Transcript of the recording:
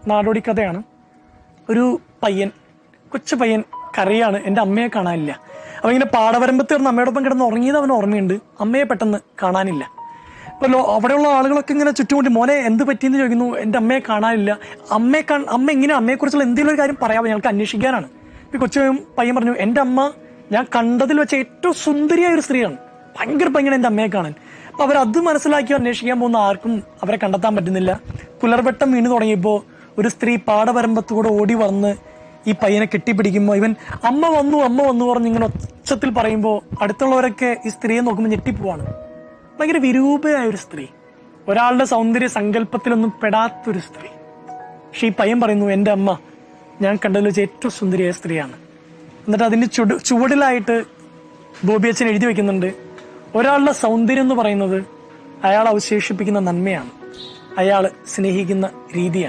നാടോടി കഥയാണ്. ഒരു പയ്യൻ, കൊച്ചു പയ്യൻ കരയാണ്, എൻ്റെ അമ്മയെ കാണാനില്ല. അവൻ ഇങ്ങനെ പാടവരമ്പത്ത് കിടന്ന് അമ്മയോടൊപ്പം കിടന്ന് ഉറങ്ങിയത് അവന് ഓർമ്മയുണ്ട്, അമ്മയെ പെട്ടെന്ന് കാണാനില്ല. അപ്പോൾ അവിടെയുള്ള ആളുകളൊക്കെ ഇങ്ങനെ ചുറ്റുമുട്ടി മോനെ എന്ത് പറ്റിയെന്ന് ചോദിക്കുന്നു. എൻ്റെ അമ്മയെ കാണാനില്ല. അമ്മ ഇങ്ങനെ അമ്മയെക്കുറിച്ചുള്ള എന്തെങ്കിലും ഒരു കാര്യം പറയാമോ, ഞങ്ങൾക്ക് അന്വേഷിക്കാനാണ്. ഈ കൊച്ചു പയ്യൻ പറഞ്ഞു, എൻ്റെ അമ്മ ഞാൻ കണ്ടതിൽ വെച്ച ഏറ്റവും സുന്ദരിയായ ഒരു സ്ത്രീയാണ്, ഭയങ്കര ഭംഗിയാണ് എൻ്റെ അമ്മയെ കാണാൻ. അപ്പൊ അവരത് മനസ്സിലാക്കി അന്വേഷിക്കാൻ പോകുന്ന ആർക്കും അവരെ കണ്ടെത്താൻ പറ്റുന്നില്ല. പുലർവെട്ടം വീണ് തുടങ്ങിയപ്പോൾ ഒരു സ്ത്രീ പാടവരമ്പത്തൂടെ ഓടി വന്ന് ഈ പയ്യനെ കെട്ടിപ്പിടിക്കുമ്പോൾ ഇവൻ അമ്മ വന്നു പറഞ്ഞ് ഇങ്ങനെ ഒച്ചത്തിൽ പറയുമ്പോൾ അടുത്തുള്ളവരൊക്കെ ഈ സ്ത്രീയെ നോക്കുമ്പോൾ ഞെട്ടിപ്പോവാണ്. ഭയങ്കര വിരൂപയായ ഒരു സ്ത്രീ, ഒരാളുടെ സൗന്ദര്യ സങ്കല്പത്തിലൊന്നും പെടാത്തൊരു സ്ത്രീ. പക്ഷെ ഈ പയ്യൻ പറയുന്നു, എൻ്റെ അമ്മ ഞാൻ കണ്ടതിൽ വെച്ച ഏറ്റവും സുന്ദരിയായ സ്ത്രീയാണ്. എന്നിട്ട് അതിന്റെ ചുവടിലായിട്ട് ബോബി അച്ഛൻ എഴുതി വെക്കുന്നുണ്ട്, ഒരാളുടെ സൗന്ദര്യം എന്ന് പറയുന്നത് അയാൾ അവശേഷിപ്പിക്കുന്ന നന്മയാണ്, അയാൾ സ്നേഹിക്കുന്ന രീതിയാണ്.